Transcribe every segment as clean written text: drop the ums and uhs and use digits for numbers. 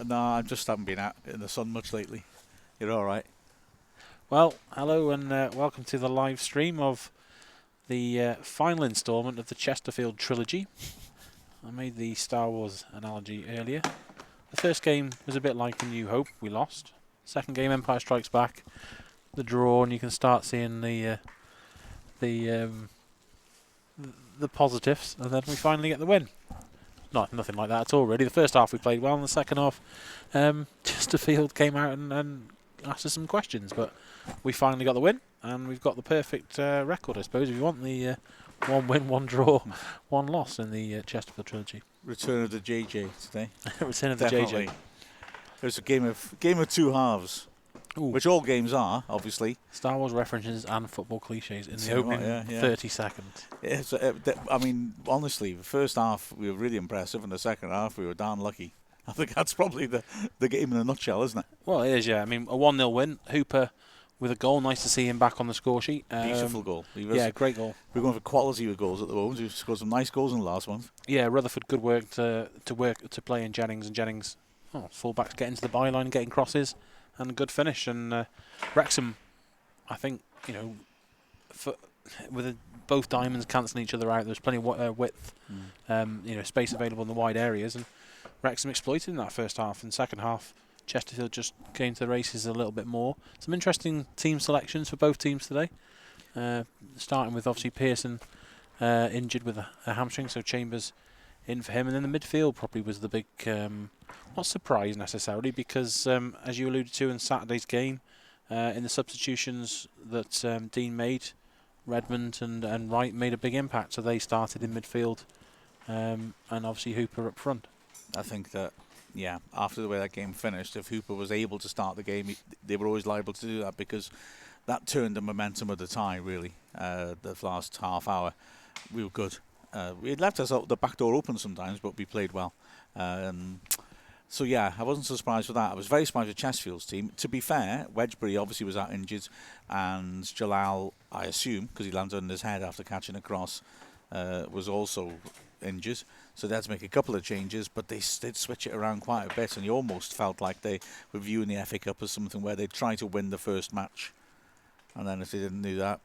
No, I just haven't been out in the sun much lately. You're all right. Well, hello and welcome to the live stream of the final instalment of the Chesterfield trilogy. I made the Star Wars analogy earlier. The first game was a bit like A New Hope, we lost. Second game, Empire Strikes Back, the draw, and you can start seeing the positives, and then we finally get the win. Nothing like that at all, really. The first half we played well, and the second half, Chesterfield came out and asked us some questions, but we finally got the win, and we've got the perfect record, I suppose, if you want the one win, one draw, one loss in the Chesterfield trilogy. Return of the JJ today. Return of Definitely. the JJ. It was a game of two halves, which all games are, obviously. Star Wars references and football cliches in the opening 30 seconds. It's, I mean, honestly, the first half we were really impressive, and the second half we were darn lucky. I think that's probably the game in a nutshell, isn't it? Well, it is, yeah. I mean, a 1-0 win. Hooper with a goal. Nice to see him back on the score sheet. Beautiful goal. Great goal. We're going for quality with goals at the moment. We've scored some nice goals in the last month. Yeah, Rutherford, good work to play in Jennings, and Jennings, full-backs getting to the byline, getting crosses, and a good finish. And Wrexham, I think, both diamonds cancelling each other out, there's plenty of width, space available in the wide areas, and Wrexham exploited in that first half. In the second half, Chesterfield just came to the races a little bit more. Some interesting team selections for both teams today. Starting with, obviously, Pearson injured with a hamstring, so Chambers in for him. And then the midfield probably was the big, not surprise necessarily, because as you alluded to in Saturday's game, in the substitutions that Dean made, Redmond and Wright made a big impact, so they started in midfield, and obviously Hooper up front. I think that, after the way that game finished, if Hooper was able to start the game, they were always liable to do that, because that turned the momentum of the tie, really. The last half hour, we were good. We had left us the back door open sometimes, but we played well. I wasn't so surprised with that. I was very surprised with Chesterfield's team. To be fair, Wedgbury obviously was out injured, and Jalal, I assume, because he landed on his head after catching a cross, was also injured. So they had to make a couple of changes, but they did switch it around quite a bit, and you almost felt like they were viewing the FA Cup as something where they'd try to win the first match, and then if they didn't do that,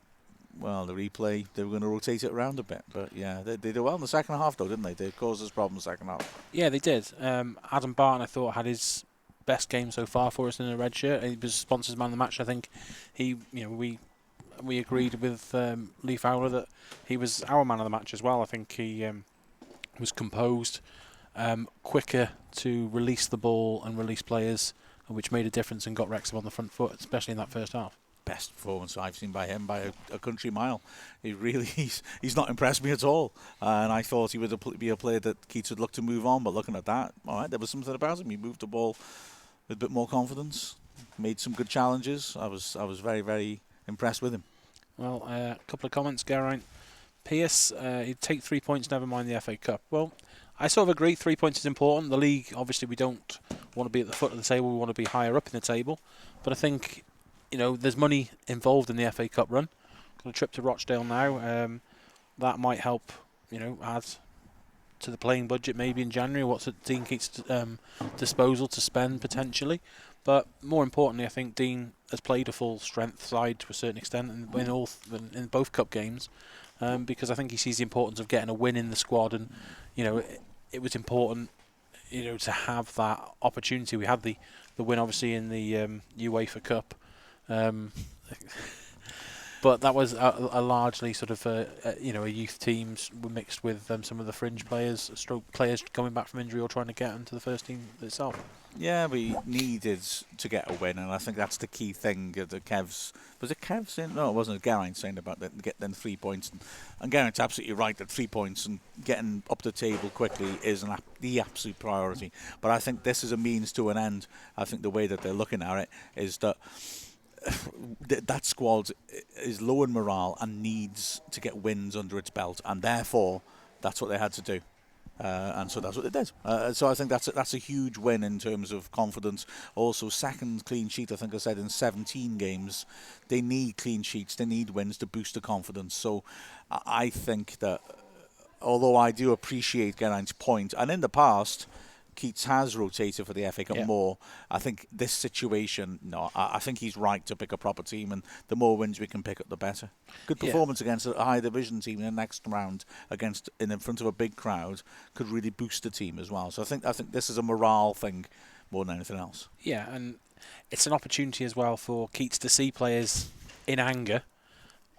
well, the replay, they were going to rotate it around a bit. But yeah, they did well in the second half, though, didn't they? They caused us problems in the second half. Yeah, they did. Adam Barton, I thought, had his best game so far for us in a red shirt. He was sponsors man of the match. I think we agreed with Lee Fowler that he was our man of the match as well. I think he was composed, quicker to release the ball and release players, which made a difference and got Wrexham on the front foot, especially in that first half. Best performance I've seen by him by a country mile. He's not impressed me at all, and I thought he would be a player that Keats would look to move on, but looking at that, all right, there was something about him. He moved the ball with a bit more confidence, made some good challenges. I was very, very impressed with him. Well, a couple of comments, Geraint. Pierce, he'd take 3 points, never mind the FA Cup. Well, I sort of agree 3 points is important. The league, obviously, we don't want to be at the foot of the table. We want to be higher up in the table. But I think, there's money involved in the FA Cup run. Got a trip to Rochdale now. That might help, add to the playing budget maybe in January. What's at Dean Keats' disposal to spend potentially. But more importantly, I think Dean has played a full strength side to a certain extent in both cup games. Because I think he sees the importance of getting a win in the squad, and it was important, to have that opportunity. We had the win obviously in the UEFA Cup, but that was a largely sort of a youth teams mixed with some of the fringe players, players coming back from injury or trying to get into the first team itself. Yeah, we needed to get a win, and I think that's the key thing. Was it Kev saying? No, it wasn't. Geraint saying about that, get them 3 points. And Geraint's absolutely right that 3 points and getting up the table quickly is the absolute priority. But I think this is a means to an end. I think the way that they're looking at it is that that squad is low in morale and needs to get wins under its belt, and therefore that's what they had to do. And so that's what they did. So I think that's a huge win in terms of confidence. Also, second clean sheet, I think I said, in 17 games. They need clean sheets, they need wins to boost the confidence. So I think that, although I do appreciate Geraint's point, and in the past, Keats has rotated for the FA Cup Yeah. more. I think this situation, no, I think he's right to pick a proper team, and the more wins we can pick up, the better. Good Yeah. performance against a high division team in the next round in front of a big crowd could really boost the team as well. So I think this is a morale thing more than anything else. Yeah, and it's an opportunity as well for Keats to see players in anger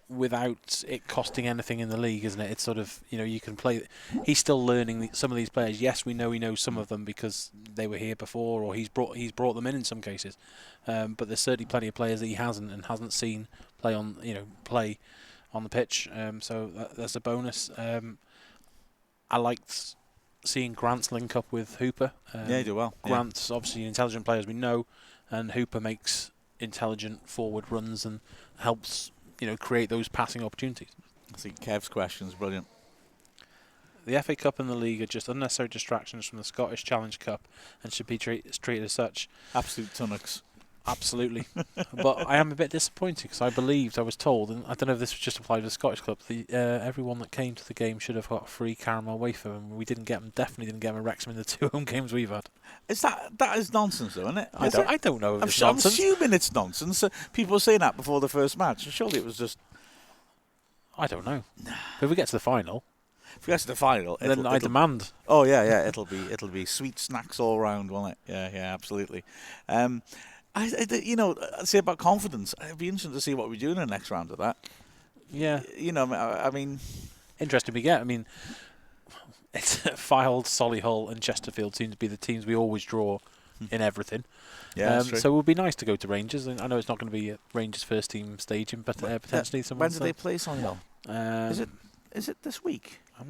without it costing anything in the league, isn't it? It's sort of, you can play. He's still learning some of these players. Yes, we know he knows some of them because they were here before, or he's brought them in some cases. But there's certainly plenty of players that he hasn't seen play on the pitch. So that's a bonus. I liked seeing Grant's link up with Hooper. Yeah, he did well. Grant's obviously an intelligent player, as we know, and Hooper makes intelligent forward runs and helps create those passing opportunities. I think Kev's question is brilliant. The FA Cup and the league are just unnecessary distractions from the Scottish Challenge Cup and should be treated as such. Absolute tunnocks. Absolutely. But I am a bit disappointed because I was told, and I don't know if this was just applied to the Scottish club, everyone that came to the game should have got a free caramel wafer, and we definitely didn't get them at Wrexham in the 2 home games we've had. That is nonsense, though, isn't it? I don't know if it's I'm nonsense. assuming it's nonsense. People were saying that before the first match. Surely it was just... I don't know. If we get to the final... If we get to the final... Then I demand... Oh, yeah. It'll be sweet snacks all round, won't it? Yeah, absolutely. I say about confidence, it'd be interesting to see what we do in the next round of that. Yeah. I mean... Interesting we get. I mean, it's Fylde, Solihull and Chesterfield seem to be the teams we always draw in everything. Yeah, that's true. So it would be nice to go to Rangers. And I know it's not going to be Rangers' first team staging, but potentially someone. When do they play Solihull? Is it this week? I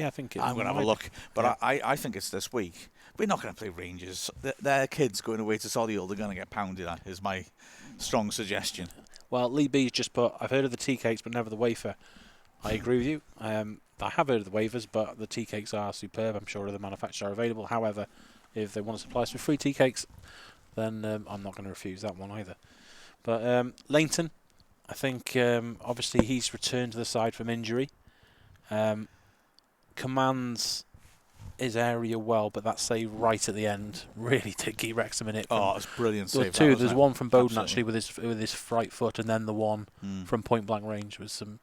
think I'm going to have a look, but I think it's this week. We're not going to play Rangers. Their kids going away to Solihull, they're going to get pounded at, is my strong suggestion. Well, Lee B's just put, I've heard of the tea cakes, but never the wafer. I agree with you. I have heard of the wafers, but the tea cakes are superb. I'm sure other manufacturers are available. However, if they want to supply us with free tea cakes, then I'm not going to refuse that one either. But Leighton, I think obviously he's returned to the side from injury. Commands his area well, but that save right at the end really did keep Wrexham in it. Oh, it's brilliant save. There's one from Bowden Absolutely. actually with his right foot, and then the one from point blank range was some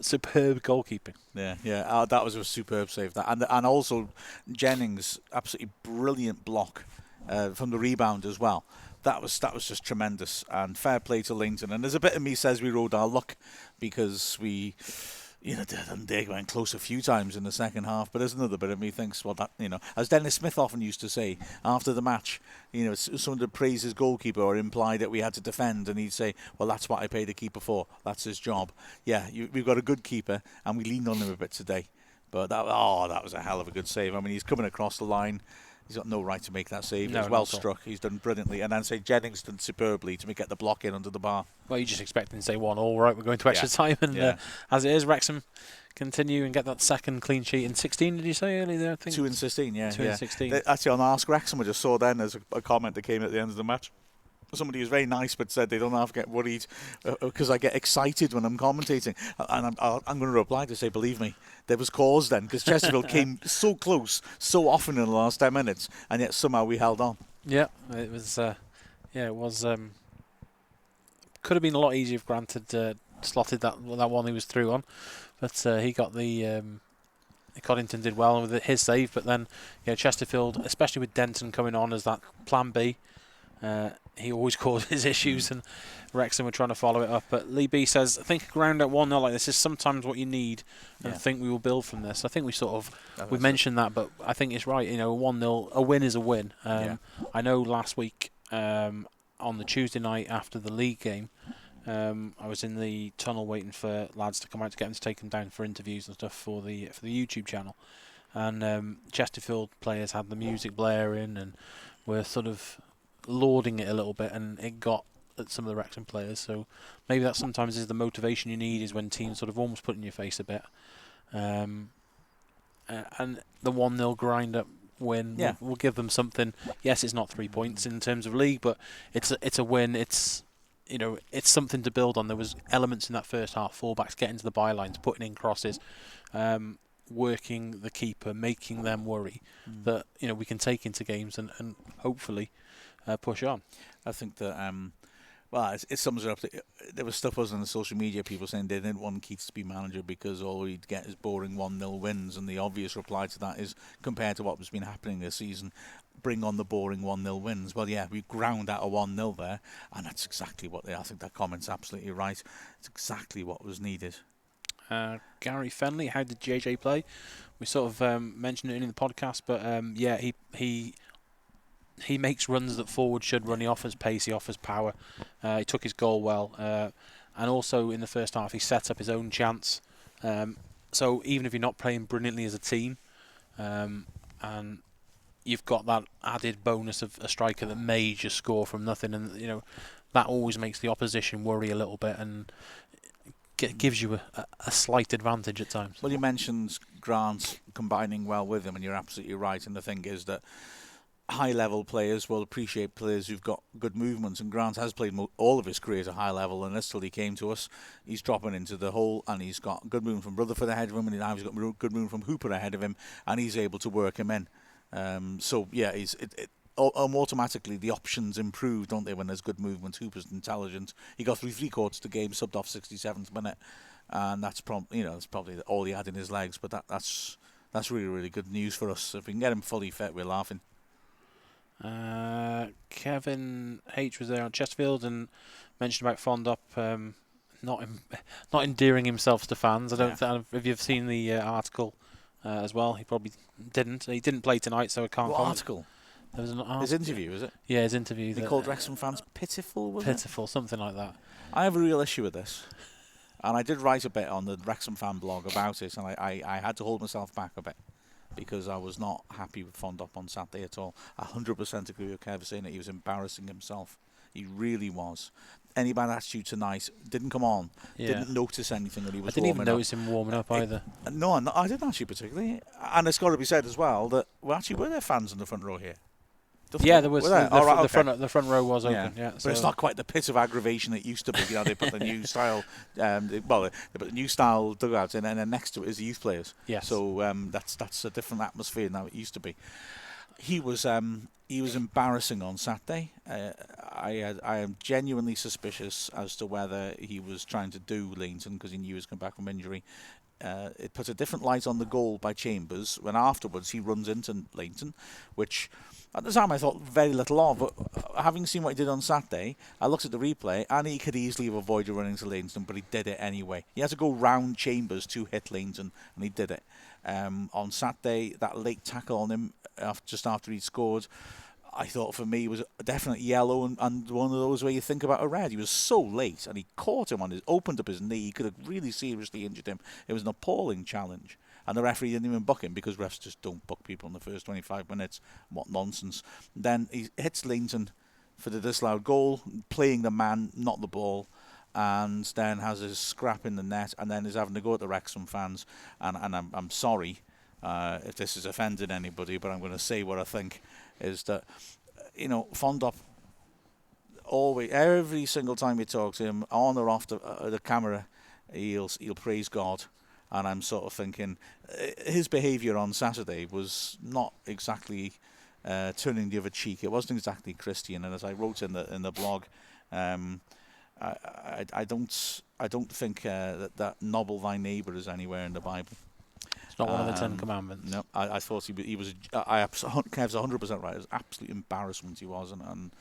superb goalkeeping. Yeah. That was a superb save. That and also Jennings, absolutely brilliant block from the rebound as well. That was just tremendous, and fair play to Leighton. And there's a bit of me says we rode our luck because we. They went close a few times in the second half, but there's another bit of me thinks, well, that as Dennis Smith often used to say after the match, someone to praise his goalkeeper or imply that we had to defend, and he'd say, well, that's what I pay the keeper for. That's his job. Yeah, we've got a good keeper, and we leaned on him a bit today. But that was a hell of a good save. I mean, he's coming across the line. He's got no right to make that save. No, He's well struck. He's done brilliantly. And then say Jennings done superbly to get the block in under the bar. Well, you just expecting to say 1-1, right? We're going to extra time. And as it is, Wrexham continue and get that second clean sheet in 16, did you say earlier there? I think 2 in 16, yeah. 2 in 16. Actually, on Ask Wrexham, I just saw then there's a comment that came at the end of the match. Somebody was very nice but said they don't have to get worried because I get excited when I'm commentating. And I'm going to reply to say, believe me, there was cause then because Chesterfield came so close so often in the last 10 minutes and yet somehow we held on. Yeah, it was. It was. Could have been a lot easier if Grant had slotted that one he was through on, but he got the. Coddington did well with his save, but then Chesterfield, especially with Denton coming on as that plan B. He always causes issues, and Wrexham were trying to follow it up. But Lee B says, I think a ground at 1-0 like this is sometimes what you need, and I think we will build from this. I think we mentioned that, but I think it's right. 1-0, a win is a win. I know last week on the Tuesday night after the league game, I was in the tunnel waiting for lads to come out to get them to take them down for interviews and stuff for the YouTube channel, and Chesterfield players had the music blaring and were sort of lauding it a little bit, and it got at some of the Wrexham players. So maybe that sometimes is the motivation you need, is when teams sort of almost put in your face a bit. And the 1-0 grind up win will give them something. Yes, it's not 3 points in terms of league, but it's a win. It's it's something to build on. There was elements in that first half, fullbacks getting to the bylines, putting in crosses. working the keeper, making them worry, that we can take into games and hopefully push on. I think that well, it sums it up. There was stuff on the social media, people saying they didn't want Keats to be manager because all he'd get is boring 1-0 wins, and the obvious reply to that is, compared to what has been happening this season, bring on the boring 1-0 wins. Well, yeah, we ground out a 1-0 there, and that's exactly what I think that comment's absolutely right. It's exactly what was needed. Gary Fenley, how did JJ play? We sort of mentioned it in the podcast, but yeah, he makes runs that forward should run. He offers pace, he offers power. He took his goal well, and also in the first half he set up his own chance. So even if you're not playing brilliantly as a team, and you've got that added bonus of a striker that may just score from nothing, and that always makes the opposition worry a little bit and gives you a slight advantage at times. Well, you mentioned Grant combining well with him, and you're absolutely right. And the thing is that high-level players will appreciate players who've got good movements, and Grant has played all of his career at a high level, and until he came to us, he's dropping into the hole, and he's got good movement from Rutherford ahead of him, and now he's got good movement from Hooper ahead of him, and he's able to work him in. So yeah, automatically the options improve, don't they, when there's good movement. Hooper's intelligent. He got through 3 quarters of the game, subbed off 67th minute, and that's probably all he had in his legs. But that's really, really good news for us. If we can get him fully fit, we're laughing. Kevin H was there on Chesterfield and mentioned about Fondop not endearing himself to fans. I don't if you've seen the article as well. He probably didn't. He didn't play tonight, so I can't. What article? There was an article. His interview, is it? Yeah, his interview. He called Wrexham fans pitiful. Pitiful, something like that. I have a real issue with this, and I did write a bit on the Wrexham fan blog about it, and I had to hold myself back a bit, because I was not happy with Fondop on Saturday at all. I 100% agree with Kev saying that he was embarrassing himself. He really was. Any bad attitude tonight, didn't come on. Yeah. Didn't notice anything that he was warming up. I didn't even notice him warming up either. No, I didn't actually particularly. And it's got to be said as well that were there fans in the front row here? There was. The front row was open. Yeah, but it's not quite the pit of aggravation it used to be. They put the new style, they put the new style dugouts in, and then next to it is the youth players. Yes. So that's a different atmosphere now it used to be. He was embarrassing on Saturday. I am genuinely suspicious as to whether he was trying to do Leighton because he knew he was coming back from injury. It put a different light on the goal by Chambers when afterwards he runs into Leighton, which at the time I thought very little of, but having seen what he did on Saturday, I looked at the replay and he could easily have avoided running to Leighton, but he did it anyway. He had to go round Chambers to hit Leighton, and he did it. On Saturday, that late tackle on him just after he'd scored, I thought for me was a definite yellow and one of those where you think about a red. He was so late, and he caught him opened up his knee. He could have really seriously injured him. It was an appalling challenge. And the referee didn't even book him because refs just don't book people in the first 25 minutes. What nonsense. Then he hits Leighton for the disallowed goal, playing the man, not the ball, and then has his scrap in the net, and then is having to go at the Wrexham fans. And I'm sorry if this has offended anybody, but I'm going to say what I think is that, Fondop, always, every single time you talk to him, on or off the camera, he'll praise God. And I'm sort of thinking his behaviour on Saturday was not exactly turning the other cheek. It wasn't exactly Christian. And as I wrote in the blog, I don't think that nobble thy neighbour is anywhere in the Bible. It's not one of the 10 Commandments. No, I thought he was. Kev's 100% right. It was an absolute embarrassment he was, and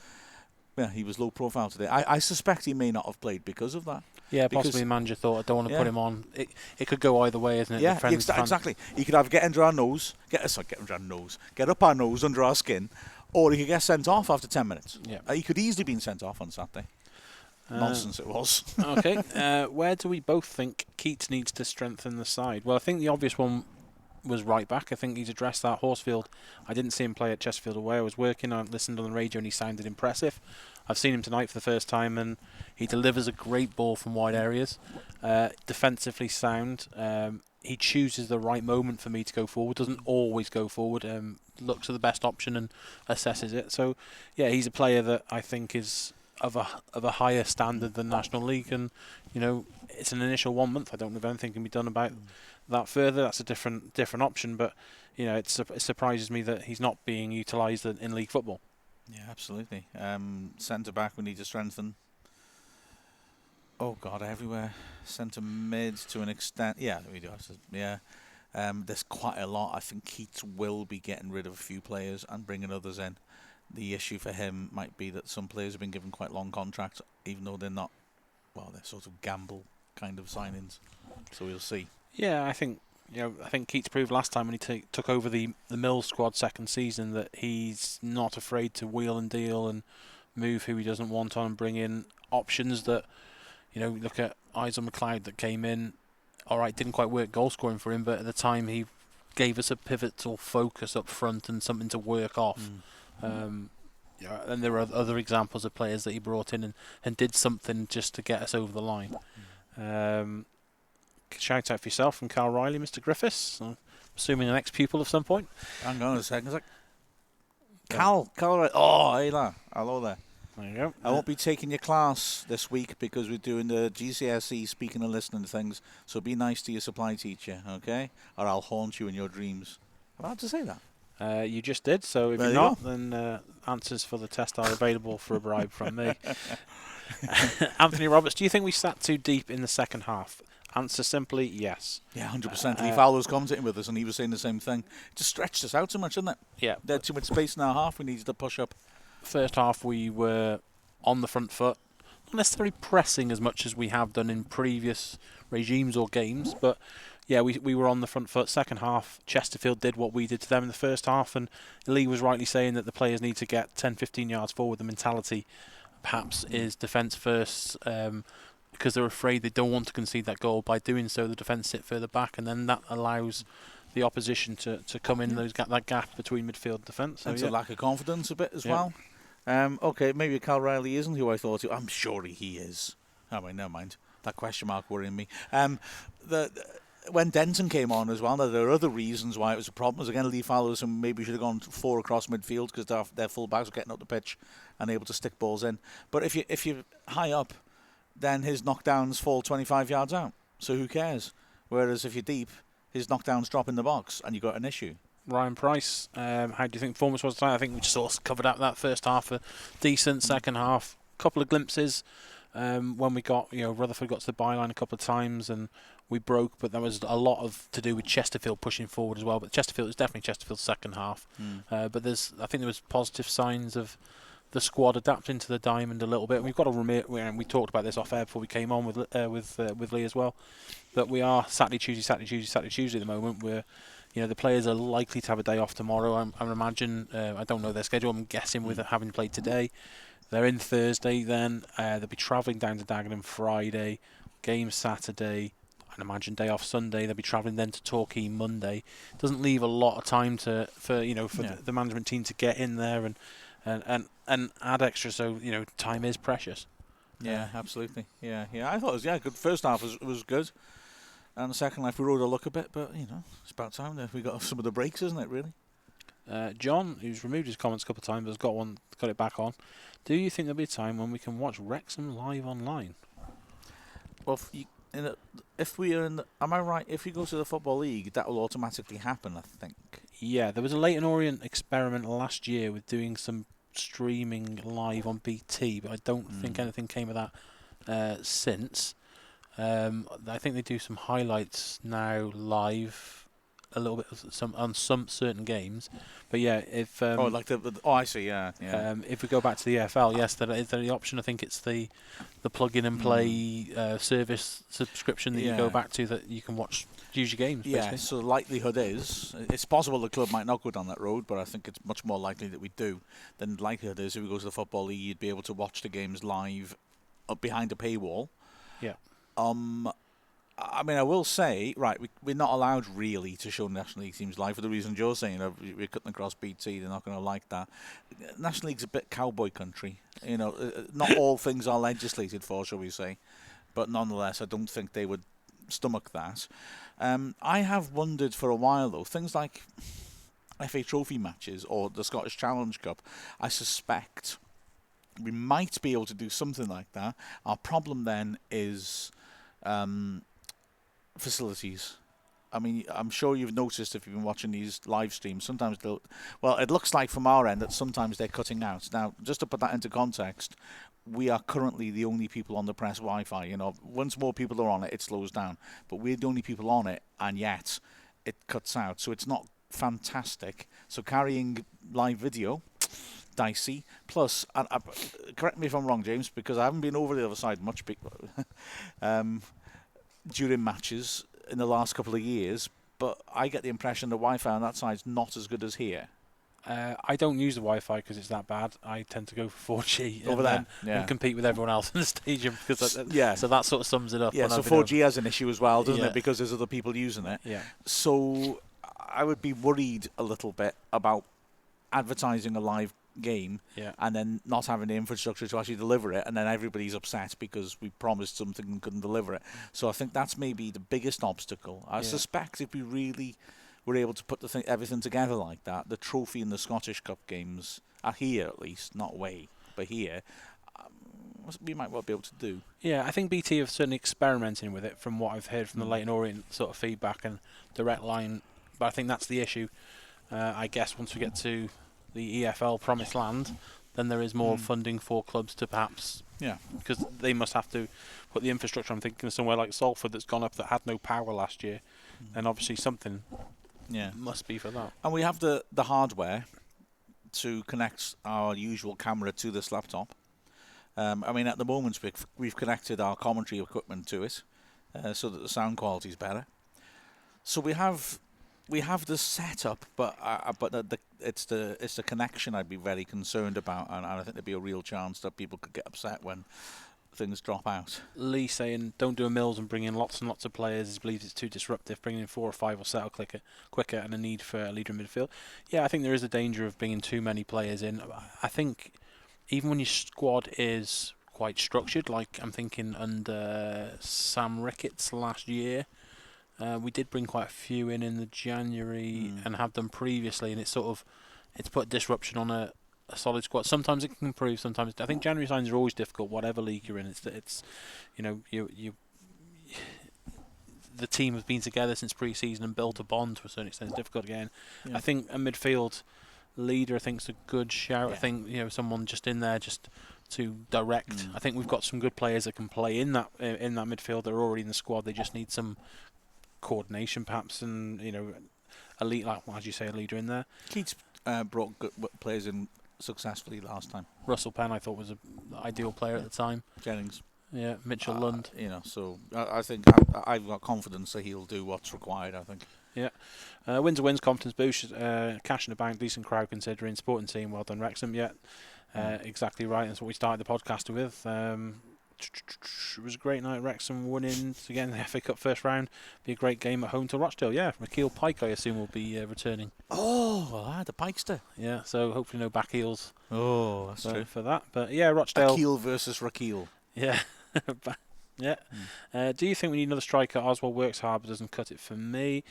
yeah, he was low profile today. I suspect he may not have played because of that. Yeah, possibly the manager thought, I don't want to put him on. It could go either way, isn't it? Yeah, exactly. He could either get under our nose, get up our nose, under our skin, or he could get sent off after 10 minutes. Yeah. He could easily been sent off on Saturday. Nonsense it was. Okay, where do we both think Keats needs to strengthen the side? Well, I think the obvious one was right back. I think he's addressed that. Horsfield, I didn't see him play at Chesterfield away. I was working, I listened on the radio, and he sounded impressive. I've seen him tonight for the first time, and he delivers a great ball from wide areas. Defensively sound. He chooses the right moment for me to go forward. Doesn't always go forward. Looks at the best option and assesses it. So, yeah, he's a player that I think is of a higher standard than National League, and it's an initial 1 month. I don't know if anything can be done about that further. That's a different option, but it surprises me that he's not being utilised in league football. Yeah, absolutely. Centre back we need to strengthen. Oh God, everywhere. Centre mid to an extent. Yeah, we do. Yeah. There's quite a lot. I think Keats will be getting rid of a few players and bringing others in. The issue for him might be that some players have been given quite long contracts, even though they're not. Well, they're sort of gamble kind of signings. So we'll see. Yeah, I think Keats proved last time when he took over the Mills squad second season that he's not afraid to wheel and deal and move who he doesn't want on and bring in options that. Look at Isaac McLeod that came in. All right, didn't quite work goal scoring for him, but at the time he gave us a pivotal focus up front and something to work off. And there are other examples of players that he brought in and did something just to get us over the line. Shout out for yourself from Carl Riley, Mr. Griffiths. I'm assuming an ex-pupil of some point. Hang on a second. It's like Carl Riley. Oh, hey there. Hello there. There you go. I won't be taking your class this week because we're doing the GCSE speaking and listening things. So be nice to your supply teacher, okay? Or I'll haunt you in your dreams. Am I allowed to say that? You just did. So if you're not, then answers for the test are available for a bribe from me. Anthony Roberts, do you think we sat too deep in the second half? Answer simply yes. Yeah, 100%. Lee Fowler was commentating with us and he was saying the same thing. It just stretched us out too much, didn't it? Yeah. They had too much space in our half. We needed to push up. First half we were on the front foot, not necessarily pressing as much as we have done in previous regimes or games, but yeah, we were on the front foot. Second half, Chesterfield did what we did to them in the first half, and Lee was rightly saying that the players need to get 10-15 yards forward. The mentality perhaps is defence first, because they're afraid they don't want to concede that goal. By doing so, the defence sit further back, and then that allows the opposition to come in that gap between midfield and defence. So, it's a lack of confidence a bit as well. Okay, maybe Carl Riley isn't who I thought he was. I'm sure he is. Oh, wait, never mind. That question mark worrying me. When Denton came on as well, there are other reasons why it was a problem. As again, Lee Fowler and maybe should have gone 4 across midfield because their full-backs were getting up the pitch and able to stick balls in. But if you're high up, then his knockdowns fall 25 yards out. So who cares? Whereas if you're deep, his knockdowns drop in the box and you've got an issue. Ryan Price, how do you think performance was tonight? I think we just sort of covered out that first half, a decent second half, couple of glimpses when we got, Rutherford got to the byline a couple of times and we broke, but there was a lot to do with Chesterfield pushing forward as well. But Chesterfield is definitely Chesterfield's second half. But I think there was positive signs of the squad adapting to the diamond a little bit. We've got to remember, and we talked about this off air before we came on with Lee as well, that we are Saturday, Tuesday at the moment. We're the players are likely to have a day off tomorrow. I imagine. I don't know their schedule. I'm guessing with having played today, they're in Thursday. Then they'll be travelling down to Dagenham Friday. Game Saturday. I imagine day off Sunday. They'll be travelling then to Torquay Monday. Doesn't leave a lot of time for the management team to get in there and add extra. So time is precious. Yeah, absolutely. Yeah. I thought it was good. First half was good. And the second half we rode a look a bit, but it's about time that we got some of the breaks, isn't it? Really. John, who's removed his comments a couple of times, has got it back on. Do you think there'll be a time when we can watch Wrexham live online? Well, if we are in, am I right? If you go to the Football League, that will automatically happen, I think. Yeah, there was a Leighton Orient experiment last year with doing some streaming live on BT, but I don't think anything came of that since. I think they do some highlights now live, a little bit on some certain games, but yeah, if I see, yeah. If we go back to the EFL, yes, there is the option. I think it's the plug in and play service subscription that you go back to that you can use your games. Yeah, basically. so the likelihood is it's possible the club might not go down that road, but I think it's much more likely that we do. Then the likelihood is if we go to the Football League, you'd be able to watch the games live up behind a paywall. Yeah. I mean, I will say, right, we're not allowed really to show National League teams live for the reason Joe's saying. We're cutting across BT, they're not going to like that. National League's a bit cowboy country. Not all things are legislated for, shall we say. But nonetheless, I don't think they would stomach that. I have wondered for a while, though, things like FA Trophy matches or the Scottish Challenge Cup, I suspect we might be able to do something like that. Our problem then is facilities. I mean, I'm sure you've noticed if you've been watching these live streams, sometimes it looks like from our end that sometimes they're cutting out. Now, just to put that into context, we are currently the only people on the press Wi-Fi. You know, once more people are on it, it slows down. But we're the only people on it, and yet it cuts out. So it's not fantastic. So carrying live video, dicey. Plus, correct me if I'm wrong, James, because I haven't been over the other side much during matches in the last couple of years, but I get the impression the Wi-Fi on that side is not as good as here. I don't use the Wi-Fi because it's that bad. I tend to go for 4G over there and compete with everyone else in the stadium. Because so that sort of sums it up. Yeah, so 4G has an issue as well, doesn't it? Because there's other people using it. Yeah. So I would be worried a little bit about advertising a live game and then not having the infrastructure to actually deliver it, and then everybody's upset because we promised something and couldn't deliver it. So I think that's maybe the biggest obstacle. I suspect if we really were able to put everything together like that, the trophy and the Scottish Cup games are here at least, not away, but here, we might well be able to do. Yeah, I think BT have certainly experimenting with it from what I've heard from the Leyton Orient sort of feedback and direct line, but I think that's the issue. I guess once we get to the EFL promised land, then there is more funding for clubs to perhaps, because they must have to put the infrastructure. I'm thinking of somewhere like Salford that's gone up that had no power last year, and obviously something must be for that. And we have the hardware to connect our usual camera to this laptop. I mean, at the moment we've connected our commentary equipment to it, so that the sound quality is better. So we have the setup, but it's the connection I'd be very concerned about, and I think there'd be a real chance that people could get upset when things drop out. Lee saying don't do a Mills and bring in lots and lots of players. He believes it's too disruptive. Bringing in 4 or 5 will settle quicker, and a need for a leader in midfield. Yeah, I think there is a danger of bringing too many players in. I think even when your squad is quite structured, like I'm thinking under Sam Ricketts last year, we did bring quite a few in the January and have done previously, and it's put disruption on a solid squad. Sometimes it can improve. Sometimes I think January signs are always difficult, whatever league you're in. It's the team has been together since pre-season and built a bond to a certain extent. It's difficult again. I think a midfield leader, I think, is a good shout. I think someone just in there just to direct. I think we've got some good players that can play in that midfield. They're already in the squad. They just need some coordination, perhaps, and elite, like as you say, a leader in there. Keats brought good players in successfully last time. Russell Penn, I thought, was the ideal player at the time. Jennings. Yeah, Mitchell Lund. So I think I've got confidence that he'll do what's required, I think. Yeah. Wins confidence boost. Cash in the bank, decent crowd considering. Sporting team, well done, Wrexham. Yeah, exactly right. That's what we started the podcast with. It was a great night. Wrexham winning again the FA Cup first round. Be a great game at home to Rochdale. Yeah, Rakeel Pike, I assume, will be returning. Oh, the Pikester. Yeah, so hopefully no back heels. Oh, that's true for that. But yeah, Rochdale. Akeel versus Rakeel. Yeah. Yeah. Do you think we need another striker? Oswald works hard but doesn't cut it for me.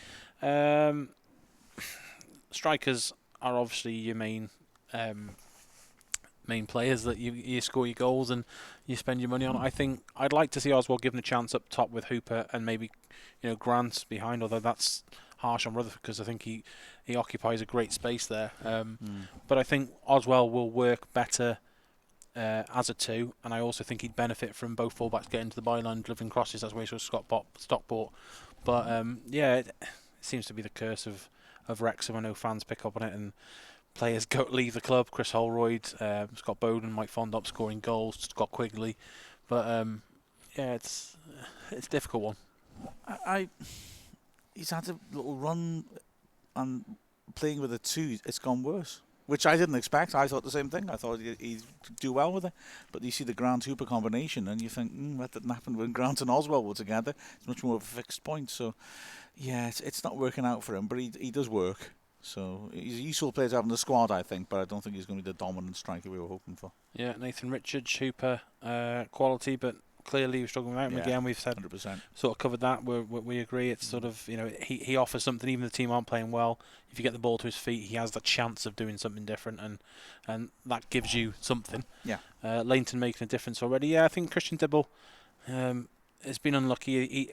Strikers are obviously your main players that you score your goals and you spend your money on. I think I'd like to see Oswald given a chance up top with Hooper and maybe Grant behind, although that's harsh on Rutherford because I think he occupies a great space there. But I think Oswald will work better as a 2, and I also think he'd benefit from both fullbacks getting to the byline, delivering crosses. That's where he saw Stockport. But it seems to be the curse of Wrexham. I know fans pick up on it and players leave the club. Chris Holroyd, Scott Bowden, Mike Fondop scoring goals, Scott Quigley. But it's a difficult one. He's had a little run and playing with a 2. It's gone worse, which I didn't expect. I thought the same thing. I thought he'd do well with it. But you see the Grant Hooper combination and you think, that didn't happen when Grant and Oswald were together. It's much more of a fixed point. So, yeah, it's not working out for him, but he does work. So he's a useful player to have in the squad, I think, but I don't think he's going to be the dominant striker we were hoping for. Yeah, Nathan Richards, Hooper, quality, but clearly we're struggling without him. Again, we've said 100%. sort of covered that. We agree. It's sort of, he offers something. Even if the team aren't playing well, if you get the ball to his feet, he has the chance of doing something different, and that gives you something. Yeah. Leighton making a difference already. Yeah, I think Christian Dibble has been unlucky.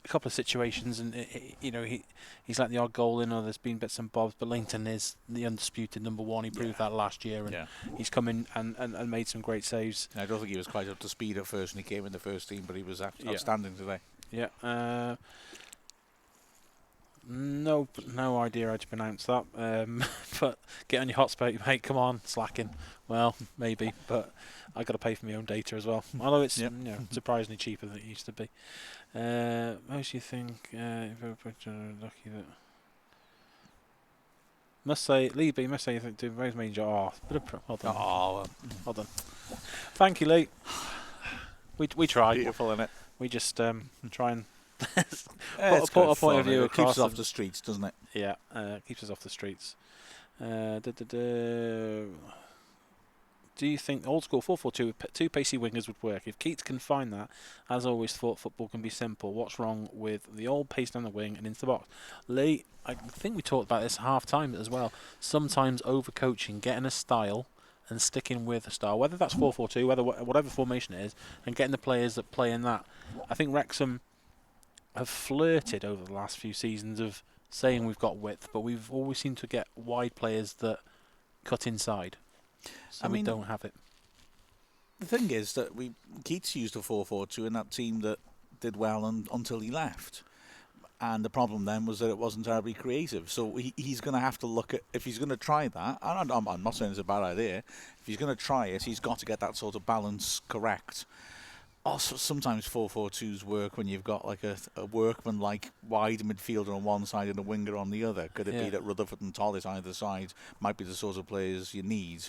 A couple of situations, and he's let the odd goal in, or there's been bits and bobs. But Leighton is the undisputed number one. He proved that last year, and he's come in and made some great saves. I don't think he was quite up to speed at first when he came in the first team, but he was outstanding today. Yeah. No idea how to pronounce that. But get on your hotspot, mate. Come on, slacking. Well, maybe, but I got to pay for my own data as well. Although it's surprisingly cheaper than it used to be. Most you think lucky that must say Lee B must say you think doing very major. Well done. Well done. Thank you, Lee. We try. Beautiful, isn't it? We just try and put a point of view across. Keeps us off the streets, doesn't it? Yeah, keeps us off the streets. Do you think old school 4-4-2 with two pacey wingers would work? If Keats can find that, as always thought football can be simple. What's wrong with the old pace down the wing and into the box? Lee, I think we talked about this half time as well. Sometimes overcoaching, getting a style and sticking with a style, whether that's 4-4-2, whatever formation it is, and getting the players that play in that. I think Wrexham have flirted over the last few seasons of saying we've got width, but we've always seemed to get wide players that cut inside. So we don't have it. The thing is that Keats used a 4-4-2 in that team that did well until he left. And the problem then was that it wasn't terribly creative. So he's going to have to look at, if he's going to try that, and I'm not saying it's a bad idea, if he's going to try it, he's got to get that sort of balance correct. Also, sometimes 4-4-2s work when you've got like a workman-like wide midfielder on one side and a winger on the other. Could it be that Rutherford and Tollis either side might be the sort of players you need?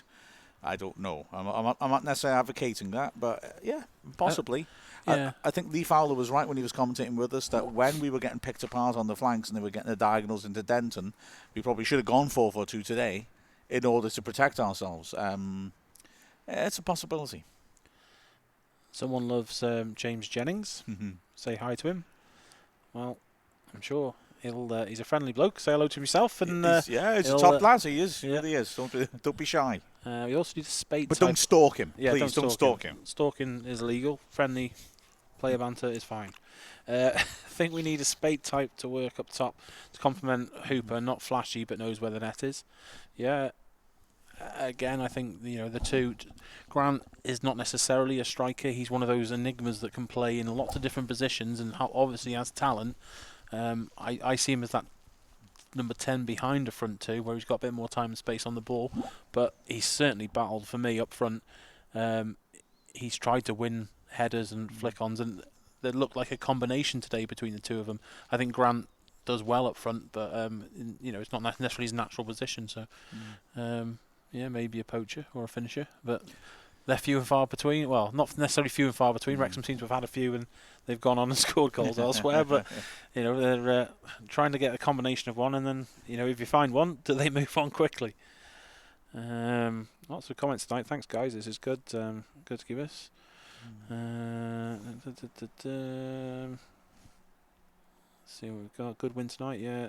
I don't know. I'm not necessarily advocating that, but possibly. I think Lee Fowler was right when he was commentating with us that when we were getting picked apart on the flanks and they were getting the diagonals into Denton, we probably should have gone 4-4-2 today in order to protect ourselves. It's a possibility. Someone loves James Jennings. Mm-hmm. Say hi to him. Well, I'm sure he's a friendly bloke. Say hello to himself. And he's a top lad. He is. He really is. Don't be shy. We also need a spade. But don't stalk him. Yeah, please don't stalk him. Stalking is illegal. Friendly player banter is fine. I think we need a spade type to work up top to complement Hooper. Not flashy, but knows where the net is. Yeah. Again, I think the two. Grant is not necessarily a striker. He's one of those enigmas that can play in lots of different positions and obviously has talent. I see him as that number 10 behind the front two, where he's got a bit more time and space on the ball. But he's certainly battled for me up front. He's tried to win headers and flick-ons, and they look like a combination today between the two of them. I think Grant does well up front, but it's not necessarily his natural position. So, maybe a poacher or a finisher, but they're few and far between. Well, not necessarily few and far between. Wrexham seems to have had a few, and they've gone on and scored goals elsewhere. But they're trying to get a combination of one, and then if you find one, do they move on quickly? Lots of comments tonight. Thanks, guys. This is good. Good to give us. See what we've got. Good win tonight. Yeah.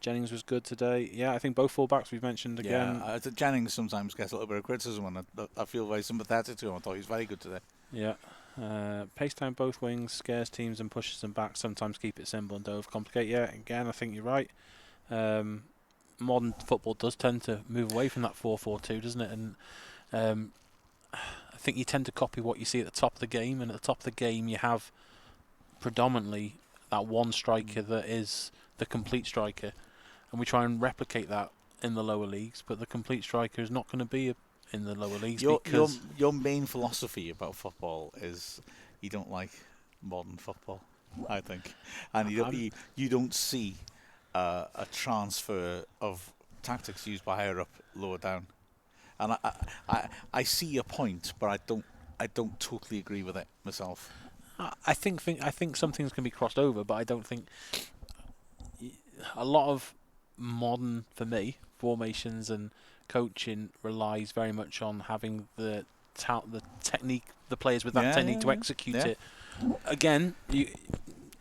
Jennings was good today. Yeah, I think both fullbacks we've mentioned again. Yeah, Jennings sometimes gets a little bit of criticism, and I feel very sympathetic to him. I thought he was very good today. Yeah. Pace down both wings, scares teams and pushes them back. Sometimes keep it simple and don't overcomplicate. Yeah, again, I think you're right. Modern football does tend to move away from that 4-4-2, doesn't it? And I think you tend to copy what you see at the top of the game, and at the top of the game you have predominantly that one striker that is the complete striker. And we try and replicate that in the lower leagues, but the complete striker is not going to be in the lower leagues. Your main philosophy about football is you don't like modern football, I think, and you don't see a transfer of tactics used by higher up, lower down. And I see your point, but I don't totally agree with it myself. I think some things can be crossed over, but I don't think a lot of modern, for me, formations and coaching relies very much on having the technique, the players with that Yeah, technique to yeah, execute yeah. it. Again,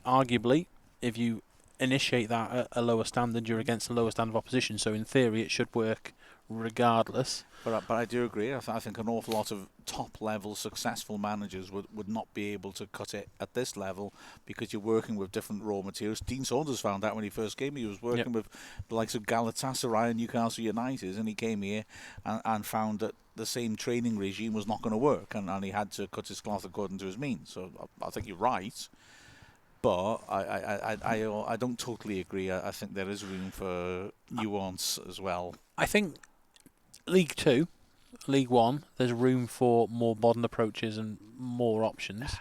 arguably, if you initiate that at a lower standard, you're against a lower standard of opposition. So in theory, it should work regardless. But I do agree. I think an awful lot of top-level successful managers would not be able to cut it at this level because you're working with different raw materials. Dean Saunders found out when he first came. He was working with the likes of Galatasaray and Newcastle United, and he came here and found that the same training regime was not going to work, and he had to cut his cloth according to his means. So I think you're right. But I don't totally agree. I think there is room for nuance as well. I think League 2, League 1, there's room for more modern approaches and more options.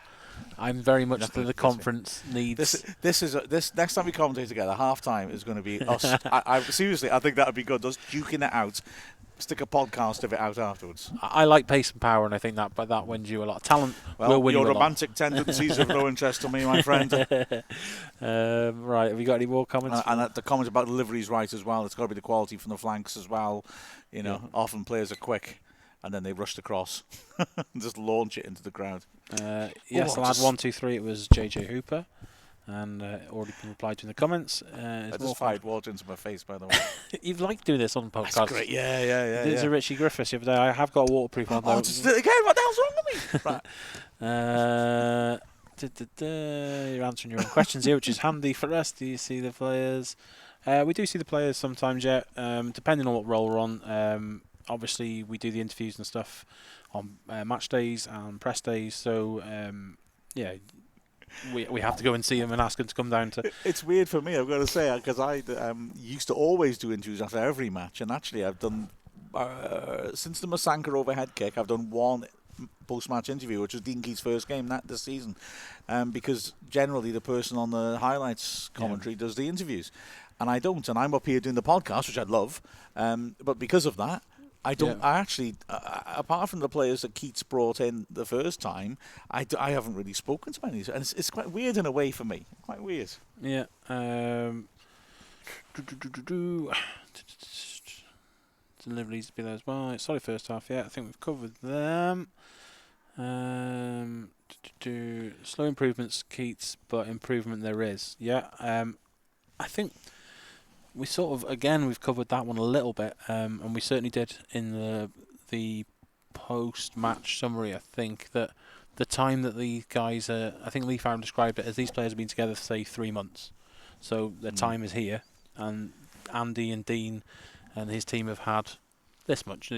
I'm very much that the conference needs. This next time we commentate together, half time is going to be us. I seriously, I think that would be good. Us duking it out. Stick a podcast of it out afterwards. I like pace and power, and I think that wins you a lot. of Talent will win you a lot. Your romantic tendencies have no interest to me, my friend. Right, have you got any more comments? And the comment about delivery is right as well. It's got to be the quality from the flanks as well. You know, often players are quick, and then they rush across and just launch it into the crowd. Yes, lad, 1, 2, 3. It was JJ Hooper. And already been replied to in the comments. I just fired water into my face, by the way. You've liked doing this on the podcast. That's great. Yeah. There's a Richie Griffiths the other day. I have got a waterproof on. Oh, just again, what the hell's wrong with me? You're answering your own questions here, which is handy for us. Do you see the players? We do see the players sometimes, yeah. Depending on what role we're on. Obviously, we do the interviews and stuff on match days and press days. So, yeah. We have to go and see him and ask him to come down to. It's weird for me, I've got to say, because I used to always do interviews after every match, and actually I've done since the Masanka overhead kick, I've done one post-match interview, which was Dean Keith's first game this season, because generally the person on the highlights commentary does the interviews, and I don't, and I'm up here doing the podcast, which I love, but because of that. I don't. Yeah. I actually, apart from the players that Keats brought in the first time, I haven't really spoken to many, and it's quite weird in a way for me. Quite weird. Yeah. Deliveries to be there as well. Sorry, first half. Yeah, I think we've covered them. Slow improvements, Keats, but improvement there is. Yeah. I think. We sort of, again, we've covered that one a little bit, and we certainly did in the post-match summary, I think, that the time that these guys I think Lee Farron described it as these players have been together for, say, 3 months. So their time is here, and Andy and Dean and his team have had this much,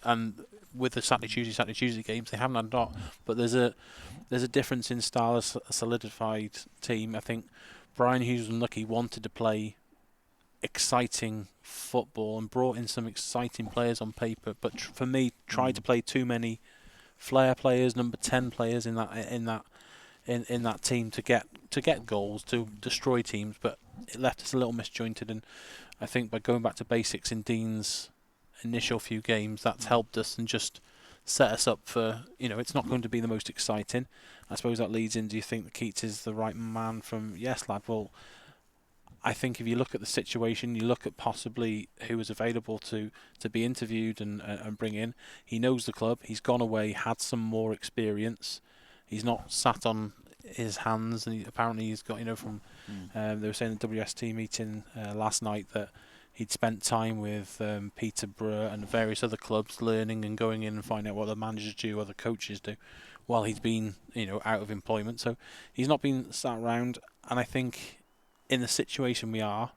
and with the Saturday Tuesday games, they haven't had a lot, but there's a difference in style as a solidified team. I think Brian Hughes and Lucky wanted to play exciting football and brought in some exciting players on paper, but for me, tried to play too many flair players, number 10 players in that team to get goals, to destroy teams, but it left us a little misjointed. And I think by going back to basics in Dean's initial few games, that's helped us and just set us up for, it's not going to be the most exciting. I suppose that leads in, do you think that Keats is the right man from Yes Lad? Well, I think if you look at the situation, you look at possibly who was available to be interviewed and bring in. He knows the club. He's gone away, had some more experience. He's not sat on his hands, and apparently he's got, from they were saying the WST meeting last night that he'd spent time with Peterborough and various other clubs, learning and going in and finding out what the managers do, what the coaches do, while he's been out of employment. So he's not been sat around, and I think. In the situation we are,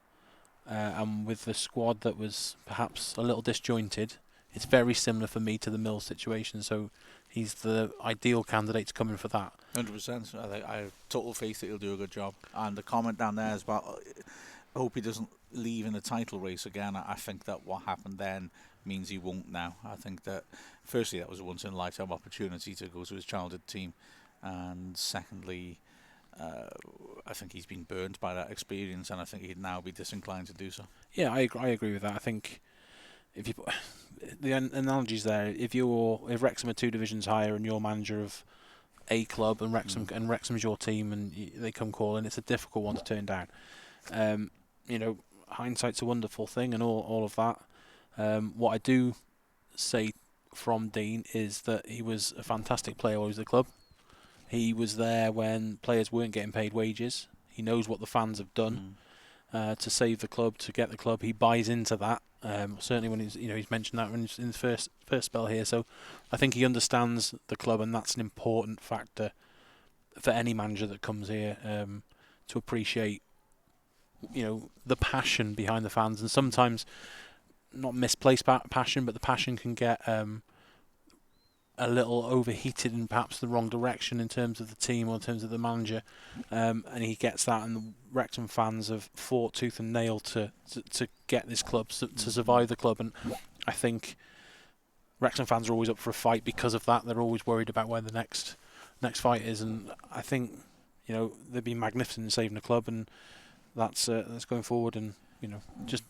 and with the squad that was perhaps a little disjointed, it's very similar for me to the Mills situation. So he's the ideal candidate to come in for that. 100%. I have total faith that he'll do a good job. And the comment down there is about, I hope he doesn't leave in the title race again. I think that what happened then means he won't now. I think that, firstly, that was a once-in-a-lifetime opportunity to go to his childhood team. And secondly, I think he's been burnt by that experience, and I think he'd now be disinclined to do so. Yeah, I agree with that. I think if you put the analogies there, if Wrexham are 2 divisions higher and you're manager of a club and Wrexham's your team and they come calling, it's a difficult one to turn down. Hindsight's a wonderful thing and all of that. What I do say from Dean is that he was a fantastic player while he was at the club. He was there when players weren't getting paid wages. He knows what the fans have done to save the club, to get the club. He buys into that. Certainly when he's mentioned that when he's in the first spell here. So I think he understands the club, and that's an important factor for any manager that comes here to appreciate, the passion behind the fans, and sometimes not misplaced passion, but the passion can get a little overheated in perhaps the wrong direction in terms of the team or in terms of the manager, and he gets that, and the Wrexham fans have fought tooth and nail to get this club, to survive the club, and I think Wrexham fans are always up for a fight because of that. They're always worried about where the next fight is, and I think they've been magnificent in saving the club, and that's going forward, and just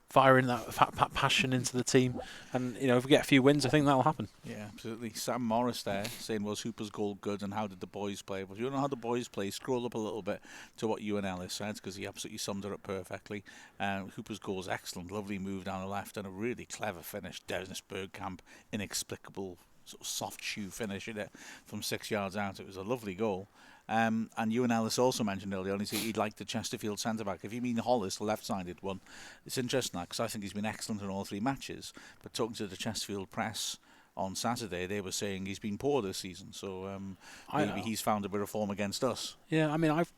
firing that passion into the team, and if we get a few wins, I think that'll happen. Yeah, absolutely. Sam Morris there saying, was Hooper's goal good and how did the boys play? Well, if you don't know how the boys play, scroll up a little bit to what Ewan Ellis said, because he absolutely summed it up perfectly. Hooper's goal is excellent, lovely move down the left and a really clever finish. Dennis Bergkamp, inexplicable sort of soft shoe finish in it from 6 yards out. It was a lovely goal. And Ewan Ellis also mentioned earlier on, he'd like the Chesterfield centre-back. If you mean Hollis, the left-sided one, it's interesting because I think he's been excellent in all 3 matches. But talking to the Chesterfield press on Saturday, they were saying he's been poor this season. So maybe he's found a bit of form against us. Yeah, I mean, I've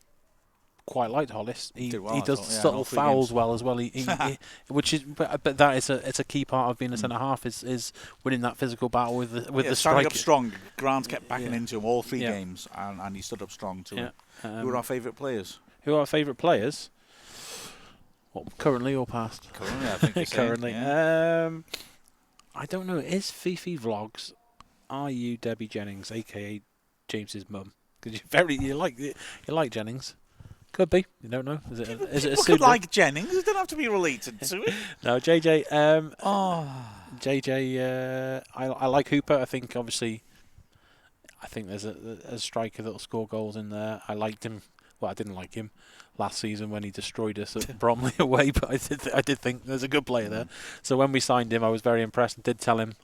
quite liked Hollis. He does yeah, subtle fouls well as well. He which is, but that is it's a key part of being a centre half is winning that physical battle with the standing strike. up strong. Grant kept backing into him all 3 games, and he stood up strong too. Who are our favourite players? Who are our favourite players? What, currently or past? Currently, I think. Currently, yeah. I don't know. Is Fifi Vlogs? Are you Debbie Jennings, aka James's mum? Because you like Jennings. Could be. You don't know. Is it a People could like Jennings. It doesn't have to be related to it. No, JJ. JJ. I like Hooper. I think there's a striker that'll score goals in there. I liked him. Well, I didn't like him last season when he destroyed us at Bromley away, but I did think there's a good player there. So when we signed him, I was very impressed and did tell him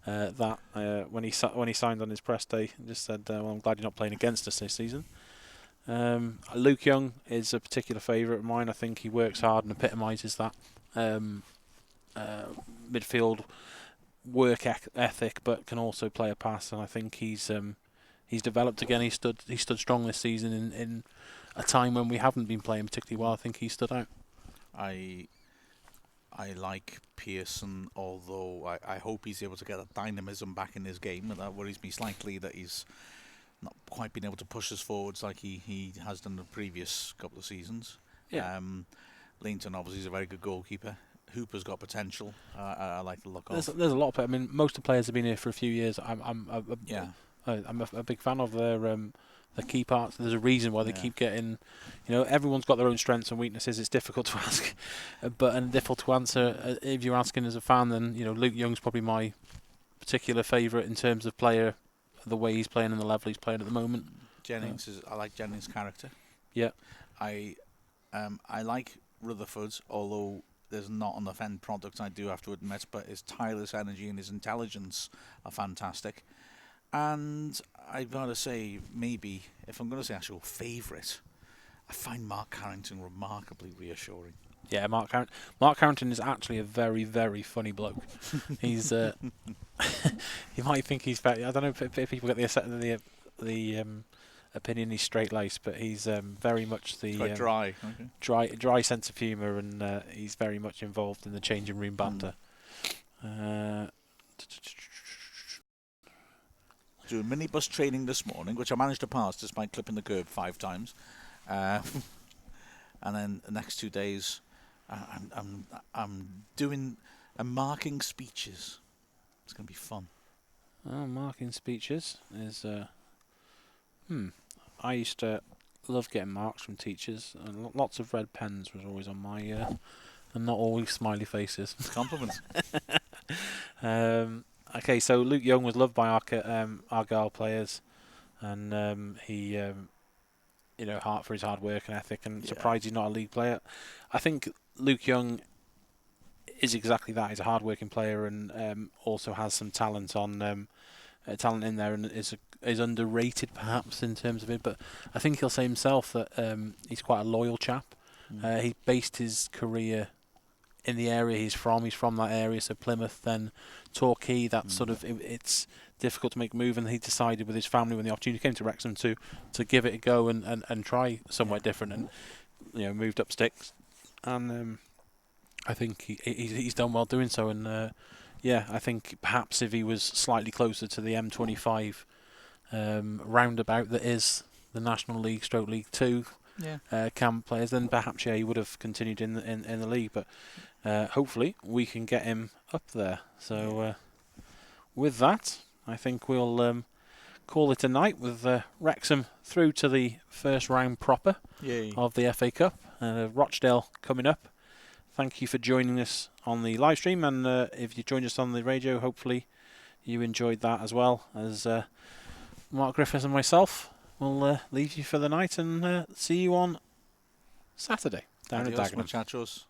that when he signed on his press day, just said, "Well, I'm glad you're not playing against us this season." Luke Young is a particular favourite of mine. I think he works hard and epitomises that midfield work ethic, but can also play a pass. And I think he's developed again. He stood strong this season in a time when we haven't been playing particularly well. I think he stood out. I like Pearson, although I hope he's able to get that dynamism back in his game. And that worries me slightly that he's not quite been able to push us forwards like he has done the previous couple of seasons. Yeah. Leighton obviously is a very good goalkeeper. Hooper's got potential. I like the look of. There's a lot of. I mean, most of the players have been here for a few years. I'm a big fan of their key parts. There's a reason why they keep getting. Everyone's got their own strengths and weaknesses. It's difficult to ask, and difficult to answer. If you're asking as a fan, then Luke Young's probably my particular favourite in terms of player. The way he's playing and the level he's playing at the moment. I like Jennings' character. Yeah. I like Rutherford's, although there's not enough end product, I do have to admit, but his tireless energy and his intelligence are fantastic. And I've got to say, maybe, if I'm going to say actual favourite, I find Mark Carrington remarkably reassuring. Yeah, Mark Carrington is actually a very, very funny bloke. He's you might think he's very, I don't know if people get the opinion he's straight-laced, but he's very much the quite dry. Okay. dry sense of humour, and he's very much involved in the changing room banter. Doing minibus training this morning, which I managed to pass despite clipping the curb 5 times, and then the next 2 days. I'm marking speeches. It's going to be fun. Oh, marking speeches is I used to love getting marks from teachers, and lots of red pens was always on my and not always smiley faces. Compliments. Okay, so Luke Young was loved by Argyle players, and he for his hard work and ethic, and surprised he's not a league player. I think Luke Young is exactly that. He's a hard-working player and also has some talent talent in there, and is underrated perhaps in terms of it. But I think he'll say himself that he's quite a loyal chap. He based his career in the area he's from. He's from that area, so Plymouth, then Torquay. That sort of it's difficult to make a move, and he decided with his family when the opportunity came to Wrexham to give it a go and try somewhere different, and moved up sticks, and I think he's done well doing so. And I think perhaps if he was slightly closer to the M25 roundabout that is the National League / League Two camp players, then perhaps he would have continued in the league. But hopefully we can get him up there. So with that, I think we'll call it a night with Wrexham through to the first round proper of the FA Cup. Rochdale coming up. Thank you for joining us on the live stream, and if you joined us on the radio, hopefully you enjoyed that as well. As Mark Griffiths and myself will leave you for the night and see you on Saturday down at Dagenham. Muchachos.